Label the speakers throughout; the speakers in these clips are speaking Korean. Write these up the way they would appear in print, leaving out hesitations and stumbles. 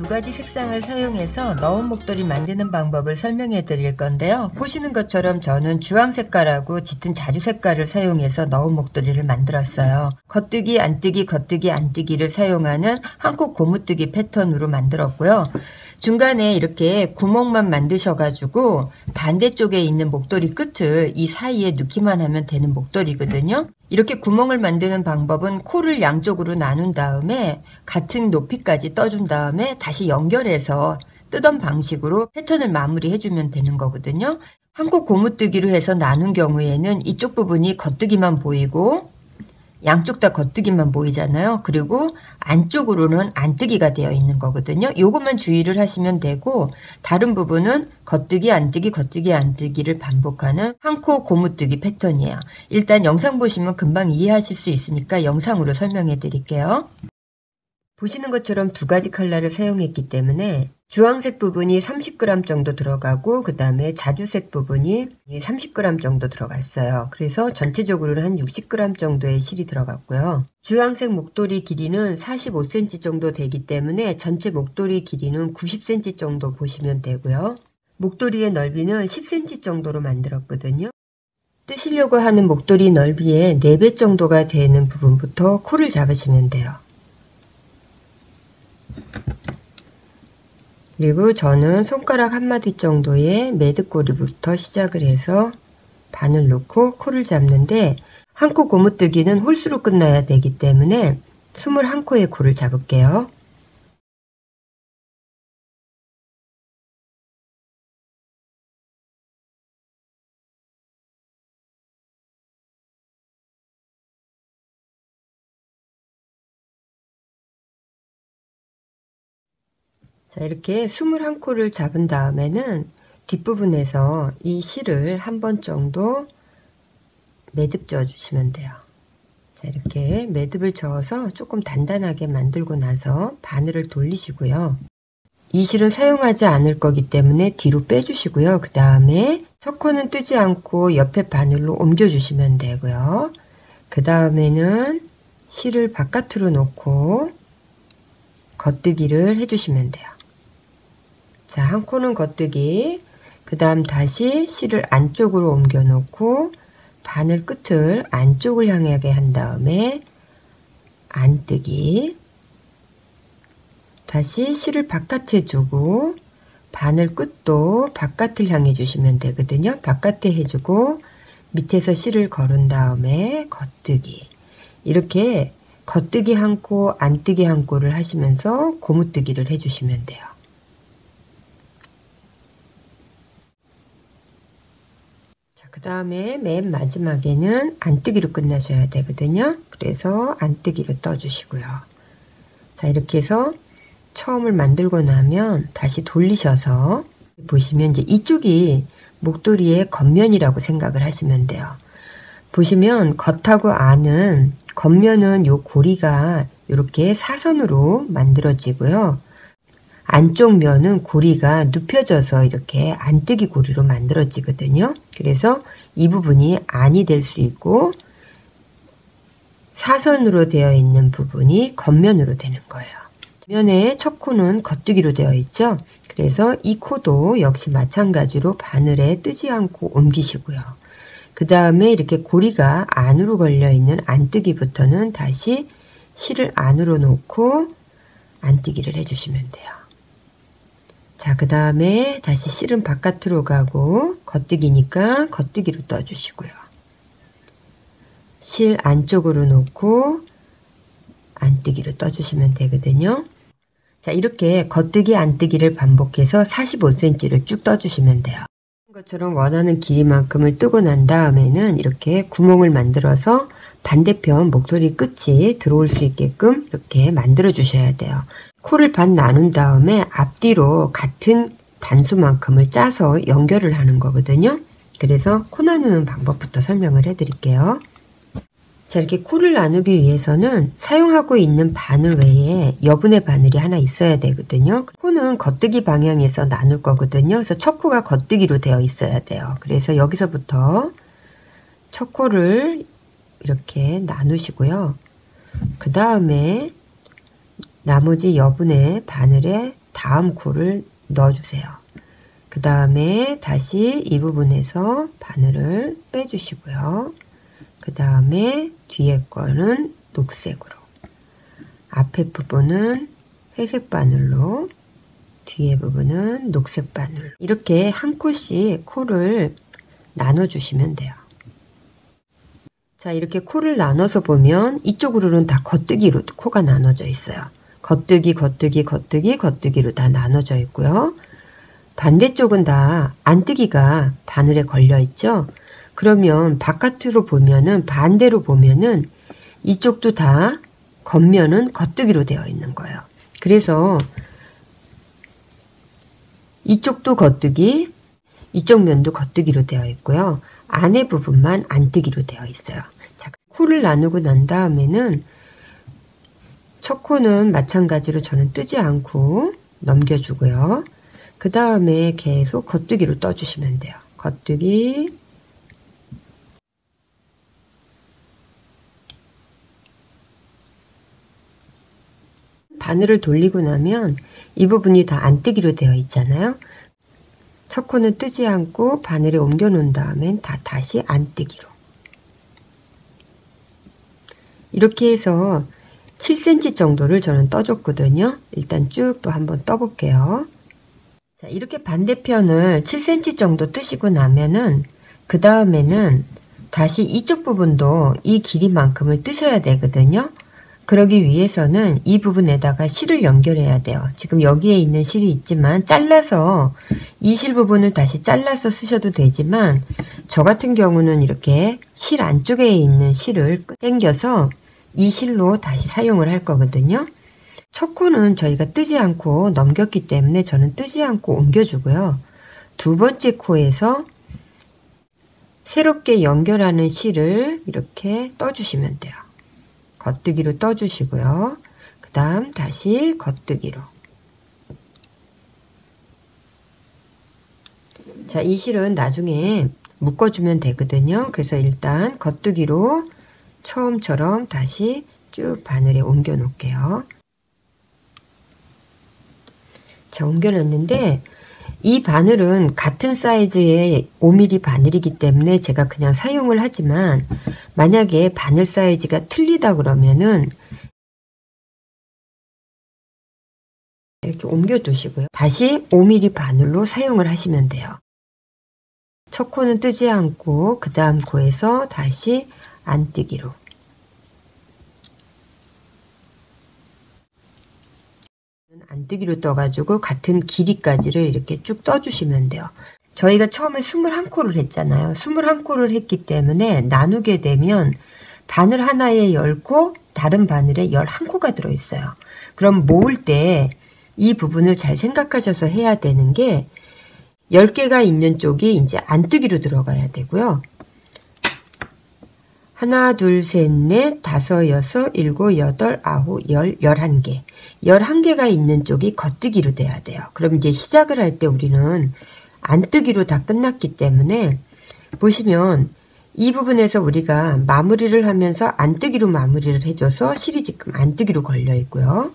Speaker 1: 두 가지 색상을 사용해서 너운 목도리 만드는 방법을 설명해 드릴 건데요. 보시는 것처럼 저는 주황 색깔하고 짙은 자주 색깔을 사용해서 너운 목도리를 만들었어요. 겉뜨기, 안뜨기, 겉뜨기, 안뜨기를 사용하는 한코 고무뜨기 패턴으로 만들었고요. 중간에 이렇게 구멍만 만드셔가지고 반대쪽에 있는 목도리 끝을 이 사이에 넣기만 하면 되는 목도리거든요. 이렇게 구멍을 만드는 방법은 코를 양쪽으로 나눈 다음에 같은 높이까지 떠준 다음에 다시 연결해서 뜨던 방식으로 패턴을 마무리해주면 되는 거거든요. 한코 고무뜨기로 해서 나눈 경우에는 이쪽 부분이 겉뜨기만 보이고 양쪽 다 겉뜨기만 보이잖아요. 그리고 안쪽으로는 안뜨기가 되어 있는 거거든요. 요것만 주의를 하시면 되고 다른 부분은 겉뜨기, 안뜨기, 겉뜨기, 안뜨기를 반복하는 한코 고무뜨기 패턴이에요. 일단 영상 보시면 금방 이해하실 수 있으니까 영상으로 설명해 드릴게요. 보시는 것처럼 두 가지 컬러를 사용했기 때문에 주황색 부분이 30g 정도 들어가고 그 다음에 자주색 부분이 30g 정도 들어갔어요. 그래서 전체적으로는 한 60g 정도의 실이 들어갔고요. 주황색 목도리 길이는 45cm 정도 되기 때문에 전체 목도리 길이는 90cm 정도 보시면 되고요. 목도리의 넓이는 10cm 정도로 만들었거든요. 뜨시려고 하는 목도리 넓이의 4배 정도가 되는 부분부터 코를 잡으시면 돼요. 그리고 저는 손가락 한마디 정도의 매듭고리부터 시작을 해서 바늘 놓고 코를 잡는데 한코 고무뜨기는 홀수로 끝나야 되기 때문에 21코의 코를 잡을게요. 자, 이렇게 21코를 잡은 다음에는 뒷부분에서 이 실을 한 번 정도 매듭 져 주시면 돼요. 자, 이렇게 매듭을 저어서 조금 단단하게 만들고 나서 바늘을 돌리시고요. 이 실은 사용하지 않을 거기 때문에 뒤로 빼주시고요. 그 다음에 첫 코는 뜨지 않고 옆에 바늘로 옮겨 주시면 되고요. 그 다음에는 실을 바깥으로 놓고 겉뜨기를 해주시면 돼요. 자, 한 코는 겉뜨기, 그 다음 다시 실을 안쪽으로 옮겨 놓고 바늘 끝을 안쪽을 향하게 한 다음에 안뜨기, 다시 실을 바깥에 두고 바늘 끝도 바깥을 향해 주시면 되거든요. 바깥에 해주고 밑에서 실을 걸은 다음에 겉뜨기, 이렇게 겉뜨기 한 코, 안뜨기 한 코를 하시면서 고무뜨기를 해주시면 돼요. 그 다음에 맨 마지막에는 안뜨기로 끝나셔야 되거든요. 그래서 안뜨기로 떠주시고요. 자, 이렇게 해서 처음을 만들고 나면 다시 돌리셔서 보시면 이제 이쪽이 목도리의 겉면이라고 생각을 하시면 돼요. 보시면 겉하고 안은, 겉면은 요 고리가 이렇게 사선으로 만들어지고요. 안쪽 면은 고리가 눕혀져서 이렇게 안뜨기 고리로 만들어지거든요. 그래서 이 부분이 안이 될 수 있고 사선으로 되어 있는 부분이 겉면으로 되는 거예요. 면의 첫 코는 겉뜨기로 되어 있죠. 그래서 이 코도 역시 마찬가지로 바늘에 뜨지 않고 옮기시고요. 그 다음에 이렇게 고리가 안으로 걸려 있는 안뜨기부터는 다시 실을 안으로 놓고 안뜨기를 해주시면 돼요. 자, 그 다음에 다시 실은 바깥으로 가고 겉뜨기니까 겉뜨기로 떠주시고요. 실 안쪽으로 놓고 안뜨기로 떠주시면 되거든요. 자, 이렇게 겉뜨기 안뜨기를 반복해서 45cm를 쭉 떠주시면 돼요. 것처럼 원하는 길이만큼을 뜨고 난 다음에는 이렇게 구멍을 만들어서 반대편 목도리 끝이 들어올 수 있게끔 이렇게 만들어 주셔야 돼요. 코를 반 나눈 다음에 앞뒤로 같은 단수만큼을 짜서 연결을 하는 거거든요. 그래서 코 나누는 방법부터 설명을 해 드릴게요. 자, 이렇게 코를 나누기 위해서는 사용하고 있는 바늘 외에 여분의 바늘이 하나 있어야 되거든요. 코는 겉뜨기 방향에서 나눌 거거든요. 그래서 첫 코가 겉뜨기로 되어 있어야 돼요. 그래서 여기서부터 첫 코를 이렇게 나누시고요. 그 다음에 나머지 여분의 바늘에 다음 코를 넣어주세요. 그 다음에 다시 이 부분에서 바늘을 빼주시고요. 그 다음에 뒤에 거는 녹색으로, 앞에 부분은 회색 바늘로, 뒤에 부분은 녹색 바늘, 이렇게 한 코씩 코를 나눠주시면 돼요. 자, 이렇게 코를 나눠서 보면 이쪽으로는 다 겉뜨기로 코가 나눠져 있어요. 겉뜨기, 겉뜨기, 겉뜨기, 겉뜨기로 다 나눠져 있고요. 반대쪽은 다 안뜨기가 바늘에 걸려 있죠. 그러면 바깥으로 보면은, 반대로 보면은 이쪽도 다 겉면은 겉뜨기로 되어 있는 거예요. 그래서 이쪽도 겉뜨기, 이쪽 면도 겉뜨기로 되어 있고요. 안에 부분만 안뜨기로 되어 있어요. 자, 코를 나누고 난 다음에는 첫 코는 마찬가지로 저는 뜨지 않고 넘겨주고요. 그 다음에 계속 겉뜨기로 떠주시면 돼요. 겉뜨기, 바늘을 돌리고 나면 이 부분이 다 안뜨기로 되어 있잖아요. 첫 코는 뜨지 않고 바늘에 옮겨 놓은 다음엔 다시 안뜨기로. 이렇게 해서 7cm 정도를 저는 떠줬거든요. 일단 쭉 또 한번 떠볼게요. 자, 이렇게 반대편을 7cm 정도 뜨시고 나면은 그 다음에는 다시 이쪽 부분도 이 길이만큼을 뜨셔야 되거든요. 그러기 위해서는 이 부분에다가 실을 연결해야 돼요. 지금 여기에 있는 실이 있지만 잘라서 이 실 부분을 다시 잘라서 쓰셔도 되지만, 저 같은 경우는 이렇게 실 안쪽에 있는 실을 당겨서 이 실로 다시 사용을 할 거거든요. 첫 코는 저희가 뜨지 않고 넘겼기 때문에 저는 뜨지 않고 옮겨주고요. 두 번째 코에서 새롭게 연결하는 실을 이렇게 떠주시면 돼요. 겉뜨기로 떠주시고요. 그 다음 다시 겉뜨기로. 자, 이 실은 나중에 묶어주면 되거든요. 그래서 일단 겉뜨기로 처음처럼 다시 쭉 바늘에 옮겨 놓을게요. 자, 옮겨 놨는데 이 바늘은 같은 사이즈의 5mm 바늘이기 때문에 제가 그냥 사용을 하지만, 만약에 바늘 사이즈가 틀리다 그러면은 이렇게 옮겨 두시고요. 다시 5mm 바늘로 사용을 하시면 돼요. 첫 코는 뜨지 않고 그 다음 코에서 다시 안뜨기로. 안뜨기로 떠가지고 같은 길이까지를 이렇게 쭉 떠주시면 돼요. 저희가 처음에 21코를 했잖아요. 21코를 했기 때문에 나누게 되면 바늘 하나에 10코, 다른 바늘에 11코가 들어있어요. 그럼 모을 때 이 부분을 잘 생각하셔서 해야 되는 게, 10개가 있는 쪽이 이제 안뜨기로 들어가야 되고요. 하나, 둘, 셋, 넷, 다섯, 여섯, 일곱, 여덟, 아홉, 열, 11개. 11개가 있는 쪽이 겉뜨기로 돼야 돼요. 그럼 이제 시작을 할 때 우리는 안뜨기로 다 끝났기 때문에, 보시면 이 부분에서 우리가 마무리를 하면서 안뜨기로 마무리를 해줘서 실이 지금 안뜨기로 걸려 있고요.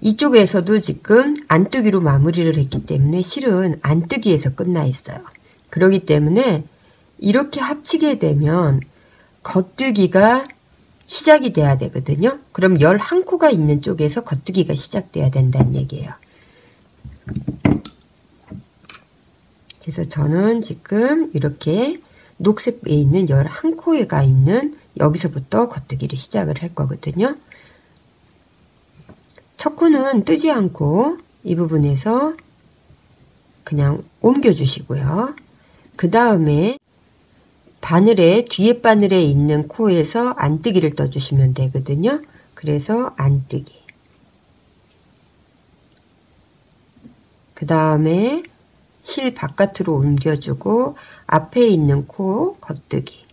Speaker 1: 이쪽에서도 지금 안뜨기로 마무리를 했기 때문에 실은 안뜨기에서 끝나 있어요. 그렇기 때문에 이렇게 합치게 되면 겉뜨기가 시작이 돼야 되거든요. 그럼 11코가 있는 쪽에서 겉뜨기가 시작돼야 된다는 얘기예요. 그래서 저는 지금 이렇게 녹색에 있는 11코가 있는 여기서부터 겉뜨기를 시작을 할 거거든요. 첫 코는 뜨지 않고 이 부분에서 그냥 옮겨 주시고요. 그 다음에 바늘에, 뒤에 바늘에 있는 코에서 안뜨기를 떠주시면 되거든요. 그래서 안뜨기. 그 다음에 실 바깥으로 옮겨주고 앞에 있는 코 겉뜨기.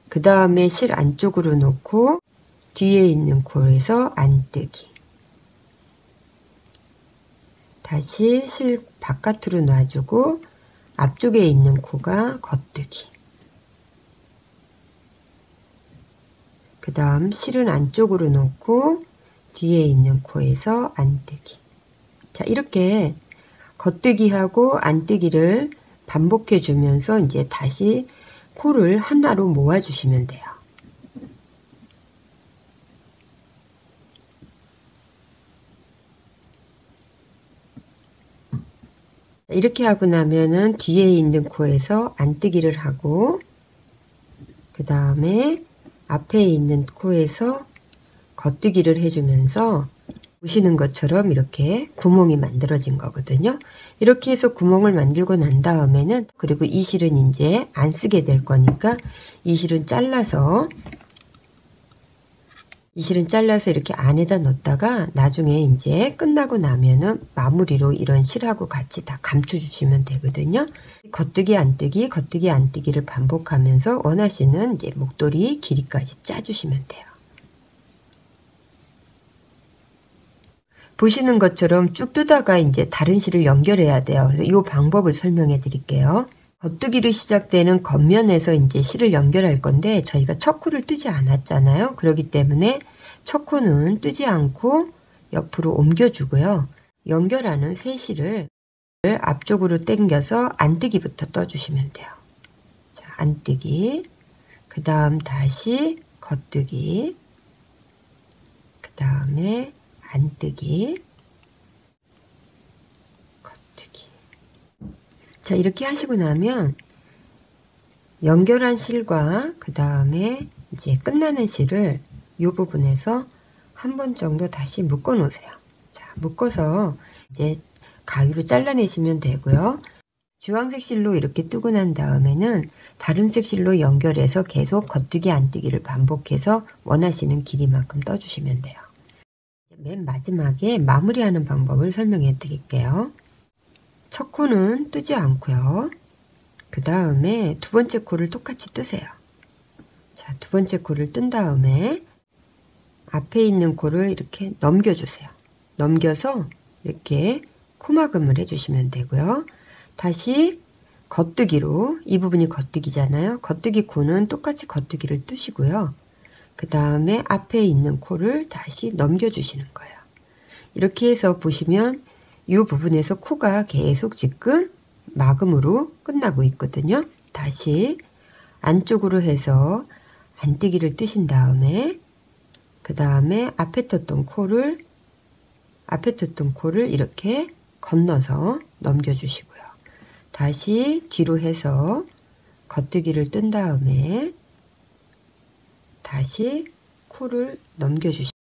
Speaker 1: 그 다음에 실 안쪽으로 놓고 뒤에 있는 코에서 안뜨기. 다시 실 바깥으로 놔주고 앞쪽에 있는 코가 겉뜨기. 그 다음 실은 안쪽으로 놓고 뒤에 있는 코에서 안뜨기. 자, 이렇게 겉뜨기하고 안뜨기를 반복해 주면서 이제 다시 코를 하나로 모아 주시면 돼요. 이렇게 하고 나면은 뒤에 있는 코에서 안뜨기를 하고, 그 다음에 앞에 있는 코에서 겉뜨기를 해주면서 보시는 것처럼 이렇게 구멍이 만들어진 거거든요. 이렇게 해서 구멍을 만들고 난 다음에는, 그리고 이 실은 이제 안 쓰게 될 거니까 이 실은 잘라서 이렇게 안에다 넣었다가 나중에 이제 끝나고 나면은 마무리로 이런 실하고 같이 다 감춰 주시면 되거든요. 겉뜨기 안뜨기 겉뜨기 안뜨기를 반복하면서 원하시는 이제 목도리 길이까지 짜 주시면 돼요. 보시는 것처럼 쭉 뜨다가 이제 다른 실을 연결해야 돼요. 그래서 이 방법을 설명해 드릴게요. 겉뜨기로 시작되는 겉면에서 이제 실을 연결할 건데, 저희가 첫 코를 뜨지 않았잖아요. 그렇기 때문에 첫 코는 뜨지 않고 옆으로 옮겨주고요. 연결하는 세 실을 앞쪽으로 당겨서 안뜨기부터 떠주시면 돼요. 자, 안뜨기, 그 다음 다시 겉뜨기, 그 다음에 안뜨기, 겉뜨기. 자, 이렇게 하시고 나면 연결한 실과 그 다음에 이제 끝나는 실을 이 부분에서 한 번 정도 다시 묶어 놓으세요. 자, 묶어서 이제 가위로 잘라내시면 되고요. 주황색 실로 이렇게 뜨고 난 다음에는 다른 색 실로 연결해서 계속 겉뜨기 안뜨기를 반복해서 원하시는 길이만큼 떠주시면 돼요. 맨 마지막에 마무리하는 방법을 설명해 드릴게요. 첫 코는 뜨지 않고요. 그 다음에 두 번째 코를 똑같이 뜨세요. 자, 두 번째 코를 뜬 다음에 앞에 있는 코를 이렇게 넘겨주세요. 넘겨서 이렇게 코막음을 해주시면 되고요. 다시 겉뜨기로, 이 부분이 겉뜨기잖아요. 겉뜨기 코는 똑같이 겉뜨기를 뜨시고요. 그 다음에 앞에 있는 코를 다시 넘겨주시는 거예요. 이렇게 해서 보시면 이 부분에서 코가 계속 지금 막음으로 끝나고 있거든요. 다시 안쪽으로 해서 안뜨기를 뜨신 다음에 그 다음에 앞에 떴던 코를 이렇게 건너서 넘겨주시고요. 다시 뒤로 해서 겉뜨기를 뜬 다음에 다시 코를 넘겨주시고요.